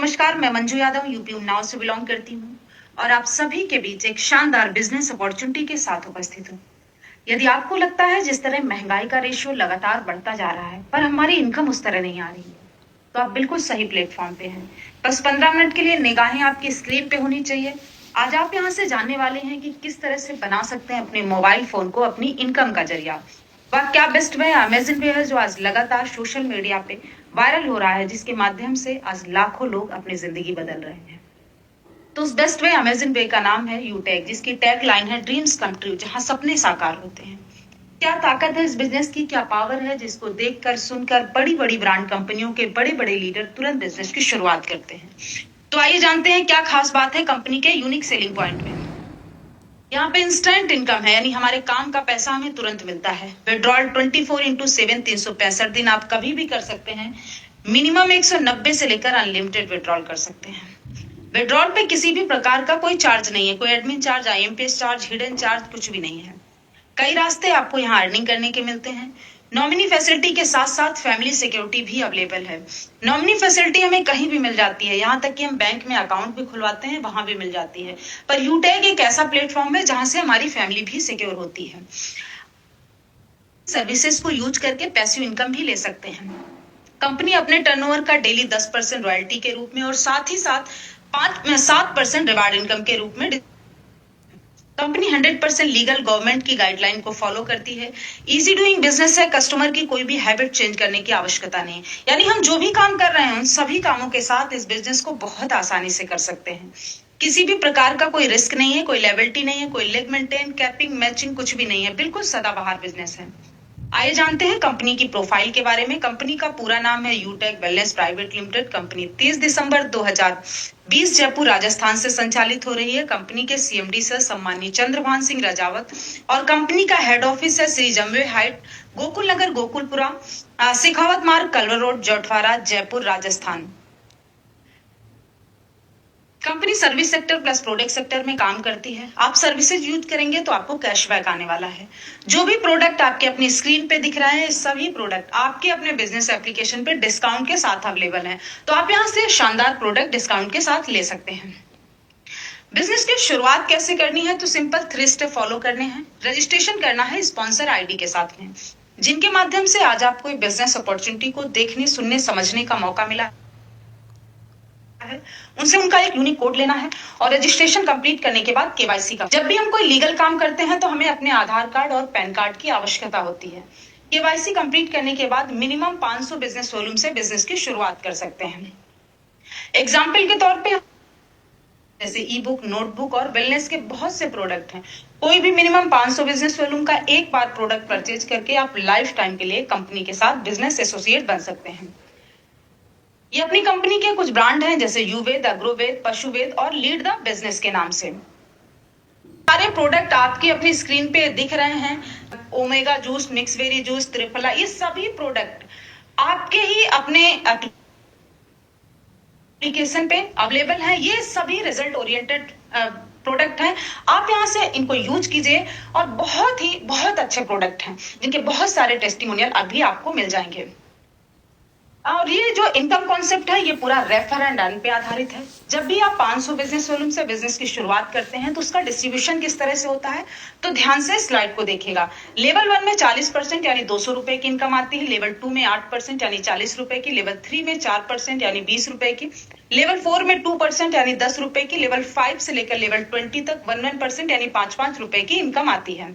नमस्कार, मैं मंजू यादव यूपी उन्नाव से बिलोंग करती हूँ और आप सभी के बीच एक शानदार बिजनेस अपॉर्चुनिटी के साथ उपस्थित हूँ। यदि आपको लगता है जिस तरह महंगाई का रेशियो लगातार बढ़ता जा रहा है पर हमारी इनकम उस तरह नहीं आ रही है, तो आप बिल्कुल सही प्लेटफॉर्म पे हैं। बस 15 मिनट के लिए निगाहें आपकी स्क्रीन पे होनी चाहिए। आज आप यहाँ से जानने वाले हैं कि किस तरह से बना सकते हैं अपने मोबाइल फोन को अपनी इनकम का जरिया। वह क्या बेस्ट वे अमेजन पे है जो आज लगातार सोशल मीडिया पे वायरल हो रहा है, जिसके माध्यम से आज लाखों लोग अपनी जिंदगी बदल रहे हैं। तो उस बेस्ट वे अमेजन वे का नाम है यूटेक, जिसकी टैग लाइन है ड्रीम्स कम ट्रू, जहां सपने साकार होते हैं। क्या ताकत है इस बिजनेस की, क्या पावर है जिसको देखकर सुनकर बड़ी बड़ी ब्रांड कंपनियों के बड़े बड़े लीडर तुरंत बिजनेस की शुरुआत करते हैं। तो आइए जानते हैं क्या खास बात है कंपनी के यूनिक सेलिंग पॉइंट में। यहाँ पे इंस्टेंट इनकम है, यानी हमारे काम का पैसा हमें तुरंत मिलता है। विड्रॉल 24x7 365 दिन आप कभी भी कर सकते हैं। मिनिमम 190 से लेकर अनलिमिटेड विड्रॉल कर सकते हैं। विड्रॉल पे किसी भी प्रकार का कोई चार्ज नहीं है, कोई admin charge, IMPS charge, hidden charge कुछ भी नहीं है। कई रास्ते आपको यहाँ अर्निंग करने के मिलते हैं। नॉमिनी फैसिलिटी के साथ साथ फैमिली सिक्योरिटी भी अवेलेबल है। नॉमिनी फैसिलिटी हमें कहीं भी मिल जाती है, यहाँ तक कि हम बैंक में अकाउंट भी खुलवाते हैं, वहां भी मिल जाती है। पर यूटेक एक ऐसा प्लेटफॉर्म है जहां से हमारी फैमिली भी सिक्योर होती है। सर्विसेज को यूज करके पैसिव इनकम भी ले सकते हैं। कंपनी अपने टर्नओवर का डेली 10% रॉयल्टी के रूप में और साथ ही साथ 7% रिवार्ड इनकम के रूप में। कंपनी 100% लीगल गवर्नमेंट की गाइडलाइन को फॉलो करती है। इजी डूइंग बिजनेस है, कस्टमर की कोई भी हैबिट चेंज करने की आवश्यकता नहीं, यानी हम जो भी काम कर रहे हैं उन सभी कामों के साथ इस बिजनेस को बहुत आसानी से कर सकते हैं। किसी भी प्रकार का कोई रिस्क नहीं है, कोई लायबिलिटी नहीं है, कोई लेग मेंटेन, कैपिंग, मैचिंग कुछ भी नहीं है, बिल्कुल सदाबहार बिजनेस है। आइए जानते हैं कंपनी की प्रोफाइल के बारे में। कंपनी का पूरा नाम है यूटेक वेलनेस प्राइवेट लिमिटेड। कंपनी 30 दिसंबर 2020 जयपुर राजस्थान से संचालित हो रही है। कंपनी के सीएमडी सर सम्मानीय चंद्रभान सिंह राजावत और कंपनी का हेड ऑफिस है Shri Jamwe height, Gokul Nagar, Gokulpura, Sikhawat Marg, Kalwar road, Jhotwara, Jaipur, Rajasthan. Company service sector plus product sector में काम करती है। आप सर्विसेज यूज करेंगे तो आपको कैशबैक आने वाला है। जो भी प्रोडक्ट आपके अपनी स्क्रीन पे दिख रहे हैं, सभी प्रोडक्ट आपके अपने बिजनेस एप्लीकेशन पे डिस्काउंट के साथ अवेलेबल है। तो आप यहाँ से शानदार प्रोडक्ट डिस्काउंट के साथ ले सकते हैं। बिजनेस की शुरुआत कैसे करनी है, तो सिंपल 3 स्टेप फॉलो करने हैं। रजिस्ट्रेशन करना है स्पॉन्सर आईडी के साथ में, जिनके माध्यम से आज आपको बिजनेस अपॉर्चुनिटी को देखने, सुनने, समझने का मौका मिला है। उनसे उनका एक यूनिक कोड लेना है और रजिस्ट्रेशन कंप्लीट करने के बाद केवाईसी का। जब भी हम कोई लीगल काम करते हैं तो हमें अपने आधार कार्ड और पैन कार्ड की आवश्यकता होती है। केवाईसी कंप्लीट करने के बाद मिनिमम 500 बिजनेस वॉल्यूम से बिजनेस की शुरुआत कर सकते हैं। एग्जाम्पल के तौर पे जैसे ई बुक, नोटबुक और वेलनेस के बहुत से प्रोडक्ट हैं। कोई भी मिनिमम 500 बिजनेस वॉल्यूम का एक बार प्रोडक्ट परचेज करके आप लाइफ टाइम के लिए कंपनी के साथ बिजनेस एसोसिएट बन सकते हैं। ये अपनी कंपनी के कुछ ब्रांड हैं जैसे युवेद, अग्रोवेद, पशुवेद और लीड द बिजनेस के नाम से। सारे प्रोडक्ट आपके अपनी स्क्रीन पे दिख रहे हैं। Omega juice, mix very juice, triphala, ये सभी प्रोडक्ट आपके ही अपने एप्लीकेशन पे अवेलेबल है। ये सभी रिजल्ट ओरिएंटेड प्रोडक्ट हैं। आप यहाँ से इनको यूज कीजिए और बहुत अच्छे प्रोडक्ट हैं जिनके बहुत सारे टेस्टिमोनियल अभी आपको मिल जाएंगे। और ये जो इनकम कॉन्सेप्ट है ये पूरा रेफर एंड अर्न पे आधारित है। जब भी आप 500 बिजनेस वॉल्यूम से बिजनेस की शुरुआत करते हैं तो उसका डिस्ट्रीब्यूशन किस तरह से होता है, तो ध्यान से स्लाइड को देखिएगा। लेवल 1 में 40% यानी 200 रुपए की इनकम आती है। लेवल 2 में 8% यानी 40 रुपए की। लेवल 3 में 4% यानी 20 रुपए की। लेवल 4 में 2% यानी 10 रुपए की। लेवल 5 से लेकर लेवल 20 तक 1% यानी 5 रुपए की इनकम आती है।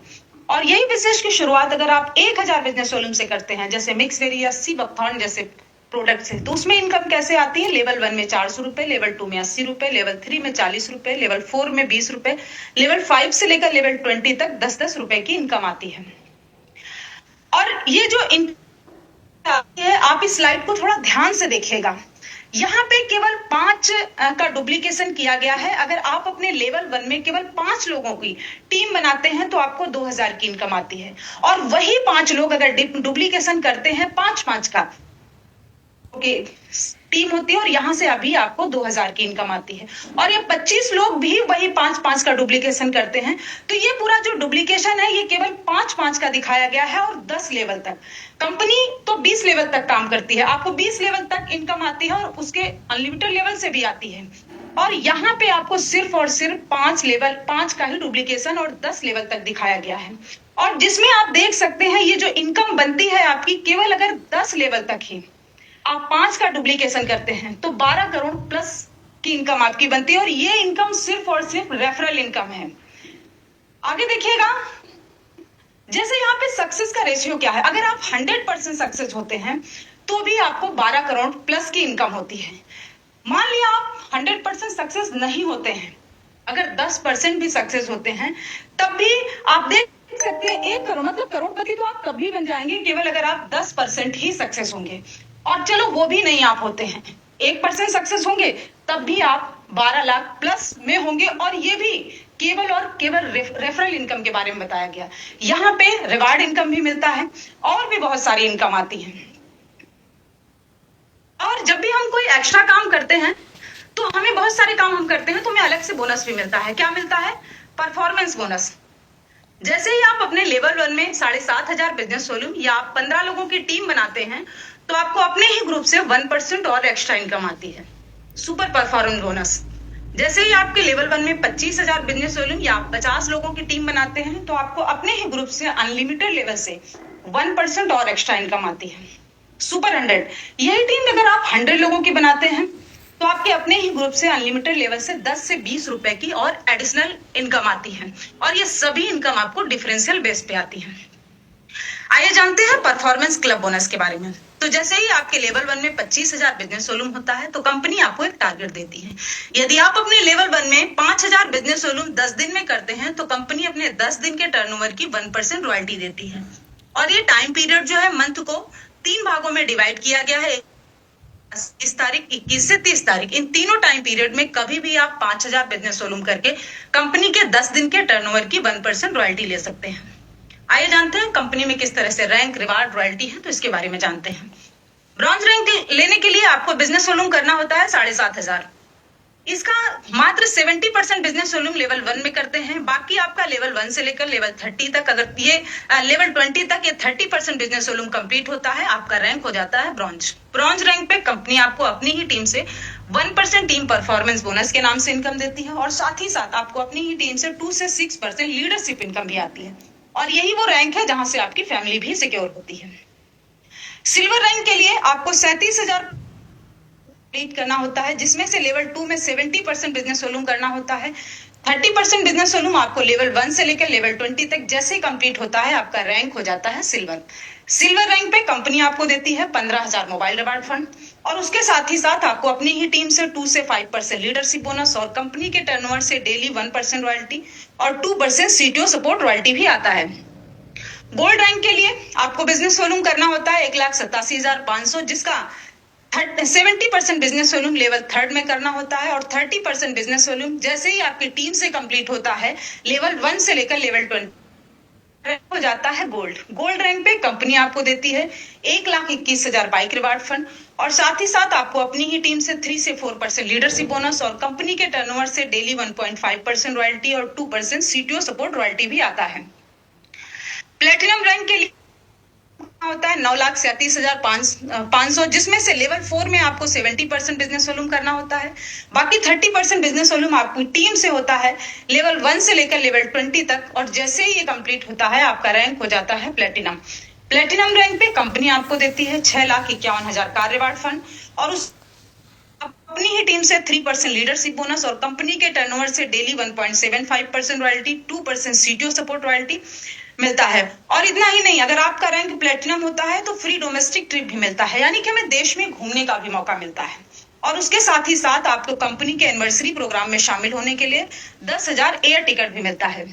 और यही बिजनेस की शुरुआत अगर आप 1000 बिजनेस वॉल्यूम से करते हैं, जैसे मिक्स वेरी या सी बकथॉर्न जैसे प्रोडक्ट से, तो उसमें इनकम कैसे आती है। लेवल 1 में 400 रुपए, लेवल 2 में 80 रुपए, लेवल 3 में 40 रुपए, लेवल 4 में 20 रुपए, लेवल 5 से लेकर लेवल 20 तक 10-10 रुपए की इनकम आती है। और ये जो है, आप इस स्लाइड को थोड़ा ध्यान से देखिएगा। यहाँ पे केवल 5 का डुप्लीकेशन किया गया है। अगर आप अपने लेवल 1 में केवल 5 लोगों की टीम बनाते हैं तो आपको 2000 की इनकम आती है। और वही 5 लोग अगर डुप्लीकेशन करते हैं 5-5 का, टीम होती है और यहाँ से अभी आपको 2000 की इनकम आती है। और ये 25 लोग भी वही 5-5 का डुप्लीकेशन करते हैं। तो ये पूरा जो डुप्लीकेशन है ये केवल 5-5 का दिखाया गया है और 10 लेवल तक। कंपनी तो 20 लेवल तक काम करती है, आपको 20 लेवल तक इनकम आती है और उसके अनलिमिटेड लेवल से भी आती है। और यहाँ पे आपको सिर्फ और सिर्फ 5 का ही डुप्लीकेशन और 10 लेवल तक दिखाया गया है। और जिसमें आप देख सकते हैं ये जो इनकम बनती है आपकी, केवल अगर 10 लेवल तक ही आप 5 का डुप्लीकेशन करते हैं तो 12 करोड़ प्लस की इनकम आपकी बनती है। और ये इनकम सिर्फ और सिर्फ रेफरल इनकम है। आगे देखिएगा, जैसे यहाँ पे सक्सेस का रेशियो क्या है, अगर आप 100% सक्सेस होते हैं तो भी आपको 12 करोड़ प्लस की इनकम होती है। मान लिया आप 100% सक्सेस नहीं होते हैं, अगर 10% भी सक्सेस होते हैं तब भी आप देख सकते हैं 1 करोड़ मतलब करोड़पति तो आप कभी बन जाएंगे केवल अगर आप 10% ही सक्सेस होंगे। और चलो वो भी नहीं आप होते हैं, 1% सक्सेस होंगे तब भी आप 12 लाख प्लस में होंगे। और ये भी केवल और केवल रेफरल इनकम के बारे में बताया गया। यहाँ पे रिवार्ड इनकम भी मिलता है और भी बहुत सारी इनकम आती है। और जब भी हम कोई एक्स्ट्रा काम करते हैं तो हमें बहुत सारे काम हम करते हैं तो हमें अलग से बोनस भी मिलता है। क्या मिलता है? Performance bonus. जैसे ही आप अपने लेवल 1 में 7500 बिजनेस वॉल्यूम या आप 15 लोगों की टीम बनाते हैं तो आपको अपने ही ग्रुप से 1% और एक्स्ट्रा इनकम आती है, सुपर परफॉर्मेंस बोनस। जैसे ही आपके लेवल 1 में 25,000 बिजनेस वॉल्यूम या आप 50 लोगों की टीम बनाते हैं तो आपको अपने ही ग्रुप से अनलिमिटेड लेवल से 1% और एक्स्ट्रा इनकम आती है, सुपर 100। यही टीम अगर आप 100 लोगों की बनाते हैं तो आपके अपने ही ग्रुप से अनलिमिटेड लेवल से 10 से 20 रुपए की और एडिशनल इनकम आती है। और ये सभी इनकम आपको डिफरेंशियल बेस पे आती है। आइए जानते हैं परफॉर्मेंस क्लब बोनस के बारे में। तो जैसे ही आपके लेवल 1 में 25,000 बिजनेस वॉल्यूम होता है तो कंपनी आपको एक टारगेट देती है। यदि आप अपने लेवल 1 में 5,000 बिजनेस वॉल्यूम 10 दिन में करते हैं तो कंपनी अपने 10 दिन के टर्नओवर की 1% रॉयल्टी देती है। और ये टाइम पीरियड जो है मंथ को 3 भागों में डिवाइड किया गया है, 20 तारीख, 21 से 30 तारीख। इन तीनों टाइम पीरियड में कभी भी आप 5,000 बिजनेस वॉल्यूम करके कंपनी के 10 दिन के टर्नओवर की 1% रॉयल्टी ले सकते हैं। आइए जानते हैं कंपनी में किस तरह से रैंक, रिवार्ड, रॉयल्टी है, तो इसके बारे में जानते हैं। ब्रॉन्ज रैंक लेने के लिए आपको बिजनेस वॉल्यूम करना होता है 7,500। इसका मात्र 70% बिजनेस वॉल्यूम लेवल 1 में करते हैं। बाकी आपका लेवल 1 से लेकर लेवल 30 तक, अगर ये लेवल 20 तक ये 30% बिजनेस वॉल्यूम कंप्लीट होता है, आपका रैंक हो जाता है ब्रॉन्ज। ब्रॉन्ज रैंक पे कंपनी आपको अपनी ही टीम से 1% टीम परफॉर्मेंस बोनस के नाम से इनकम देती है। और साथ ही साथ आपको अपनी ही टीम से 2 से 6% लीडरशिप इनकम भी आती है। और यही वो रैंक है जहां से आपकी फैमिली भी सिक्योर होती है। सिल्वर रैंक के लिए आपको 37,000 कंप्लीट करना होता है, जिसमें से लेवल 2 में 70% बिजनेस वॉल्यूम करना होता है। 30% बिजनेस वॉल्यूम आपको लेवल 1 से लेकर लेवल 20 तक जैसे ही कंप्लीट होता है आपका रैंक हो जाता है सिल्वर। सिल्वर रैंक पे कंपनी आपको देती है 15,000 मोबाइल रिवार्ड फंड और उसके साथ ही साथ आपको अपनी ही टीम से 2 से 5% लीडरशिप बोनस और कंपनी के टर्नओवर से डेली 1% रॉयल्टी और 2% सीटीओ सपोर्ट रॉयल्टी भी आता है। गोल्ड रैंक के लिए आपको बिजनेस वॉल्यूम करना होता है 1,87,500, जिसका 70% बिजनेस वॉल्यूम लेवल 3 में करना होता है और 30% बिजनेस वॉल्यूम जैसे ही आपकी टीम से कंप्लीट होता है लेवल 1 से लेकर लेवल 20 हो जाता है गोल्ड। गोल्ड रैंक पे कंपनी आपको देती है 1,21,000 बाइक रिवार्ड फंड और साथ ही साथ आपको अपनी ही टीम से 3 से 4% लीडरशिप बोनस और कंपनी के टर्नओवर से डेली 1.5% रॉयल्टी और 2% सीटीओ सपोर्ट रॉयल्टी भी आता है। प्लेटिनम रैंक के लिए होता है 9,37,500, जिसमें से लेवल 4 में आपको 70% बिजनेस वॉल्यूम करना होता है। बाकी 30% बिजनेस वॉल्यूम आपकी टीम से होता है लेवल 1 से लेकर लेवल 20 तक और जैसे ही ये कंप्लीट होता है आपका रैंक हो जाता है प्लेटिनम। प्लेटिनम रैंक पे कंपनी आपको देती है 6,51,000 का रिवार्ड फंड और उस अपनी ही टीम से 3% लीडरशिप बोनस और कंपनी के टर्नओवर से daily 1.75% royalty, 2% CTO support royalty मिलता है। और इतना ही नहीं, अगर आपका रैंक प्लेटिनम होता है तो फ्री डोमेस्टिक ट्रिप भी मिलता है, यानी कि हमें देश में घूमने का भी मौका मिलता है। और उसके साथ ही साथ आपको कंपनी के एनिवर्सरी प्रोग्राम में शामिल होने के लिए 10,000 एयर टिकट भी मिलता है।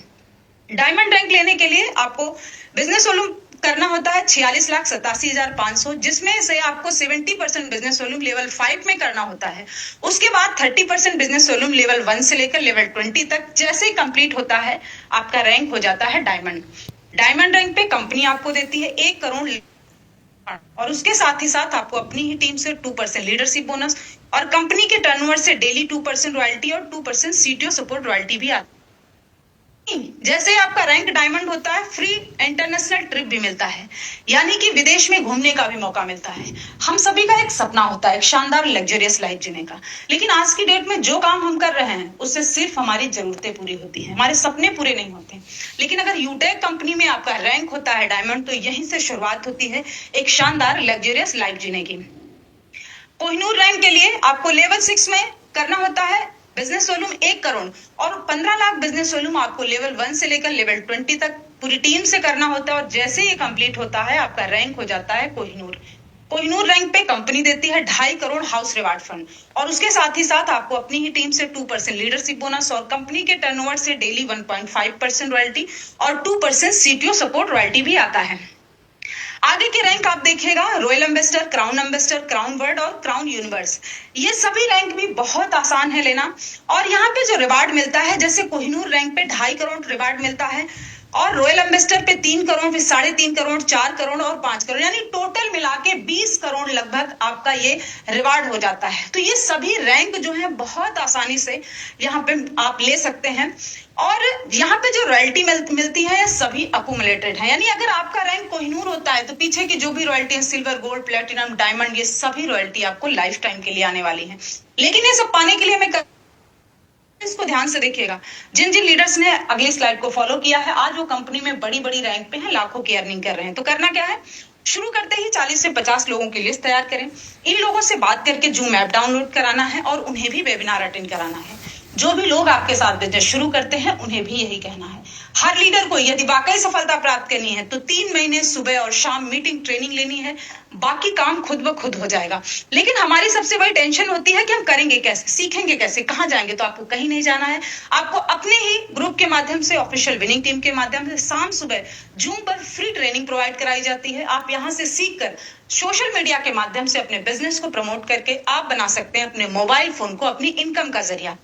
डायमंड रैंक लेने के लिए आपको बिजनेस वॉल्यूम करना होता है 46,87,500, जिसमें से आपको 70% बिजनेस वॉल्यूम लेवल 5 में करना होता है। उसके बाद 30% बिजनेस वॉल्यूम लेवल 1 से लेकर लेवल 20 तक जैसे ही कंप्लीट होता है आपका रैंक हो जाता है डायमंड। डायमंड रैंक पे कंपनी आपको देती है 1 करोड़ और उसके साथ ही साथ आपको अपनी ही टीम से 2% लीडरशिप बोनस और कंपनी के टर्नओवर से डेली 2% रॉयल्टी और 2% सीटीओ सपोर्ट रॉयल्टी भी आती है। जैसे आपका रैंक डायमंड होता है, फ्री इंटरनेशनल ट्रिप भी मिलता है, यानी कि विदेश में घूमने का भी मौका मिलता है। हम सभी का एक सपना होता है एक शानदार लग्जरियस लाइफ जीने का, लेकिन आज की डेट में जो काम हम कर रहे हैं उससे सिर्फ हमारी जरूरतें पूरी होती हैं, हमारे सपने पूरे नहीं होते। लेकिन अगर यूटेक कंपनी में आपका रैंक होता है डायमंड, तो यहीं से शुरुआत होती है एक शानदार लग्जरियस लाइफ जीने की। कोहिनूर रैंक के लिए आपको लेवल 6 में करना होता है बिजनेस वॉल्यूम 1 करोड़ और 15 लाख बिजनेस वॉल्यूम आपको लेवल 1 से लेकर लेवल 20 तक पूरी टीम से करना होता है। और जैसे ये कंप्लीट होता है आपका रैंक हो जाता है कोहिनूर। कोहिनूर रैंक पे कंपनी देती है 2.5 करोड़ हाउस रिवार्ड फंड और उसके साथ ही साथ आपको अपनी ही टीम से 2% लीडरशिप बोनस और कंपनी के टर्नओवर से डेली 1.5% रॉयल्टी और 2% सीटीओ सपोर्ट रॉयल्टी भी आता है। आगे के रैंक आप देखिएगा, रॉयल एम्बेसडर, क्राउन वर्ड और क्राउन यूनिवर्स। ये सभी रैंक भी बहुत आसान है लेना। और यहाँ पे जो रिवार्ड मिलता है, जैसे कोहिनूर रैंक पे 2.5 करोड़ रिवार्ड मिलता है और रॉयल एम्बेसडर पे 3 करोड़, फिर 3.5 करोड़, 4 करोड़ और 5 करोड़, यानी टोटल मिला के 20 करोड़ लगभग आपका ये रिवार्ड हो जाता है। तो ये सभी रैंक जो है बहुत आसानी से यहाँ पे आप ले सकते हैं। और यहाँ पे जो रॉयल्टी मिलती है, ये सभी अकुमुलेटेड है, यानी अगर आपका रैंक कोहिनूर होता है तो पीछे की जो भी रॉयल्टी है, सिल्वर, गोल्ड, प्लेटिनम, डायमंड, ये सभी रॉयल्टी आपको लाइफ टाइम के लिए आने वाली है। लेकिन ये सब पाने के लिए हमें इसको ध्यान से देखिएगा। जिन जिन लीडर्स ने अगली स्लाइड को फॉलो किया है, आज वो कंपनी में बड़ी बड़ी रैंक पे हैं, लाखों की अर्निंग कर रहे हैं। तो करना क्या है, शुरू करते ही 40 से 50 लोगों की लिस्ट तैयार करें। इन लोगों से बात करके जूम ऐप डाउनलोड कराना है और उन्हें भी वेबिनार अटेंड कराना है। जो भी लोग आपके साथ बिजनेस शुरू करते हैं उन्हें भी यही कहना है। हर लीडर को यदि वाकई सफलता प्राप्त करनी है तो 3 महीने सुबह और शाम मीटिंग ट्रेनिंग लेनी है, बाकी काम खुद ब खुद हो जाएगा। लेकिन हमारी सबसे बड़ी टेंशन होती है कि हम करेंगे कैसे, सीखेंगे कैसे, कहाँ जाएंगे। तो आपको कहीं नहीं जाना है, आपको अपने ही ग्रुप के माध्यम से, ऑफिशियल विनिंग टीम के माध्यम से शाम सुबह जूम पर फ्री ट्रेनिंग प्रोवाइड कराई जाती है। आप यहाँ से सीख कर सोशल मीडिया के माध्यम से अपने बिजनेस को प्रमोट करके आप बना सकते हैं अपने मोबाइल फोन को अपनी इनकम का जरिया।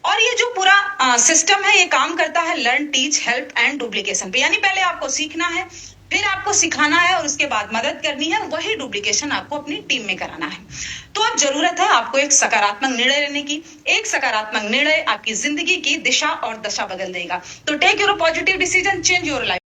और ये जो पूरा सिस्टम है, ये काम करता है learn, teach, help and duplication पे, यानी पहले आपको सीखना है, फिर आपको सिखाना है और उसके बाद मदद करनी है, वही डुप्लीकेशन आपको अपनी टीम में कराना है। तो अब जरूरत है आपको एक सकारात्मक निर्णय लेने की। एक सकारात्मक निर्णय आपकी जिंदगी की दिशा और दशा बदल देगा। तो take your positive decision, change your life.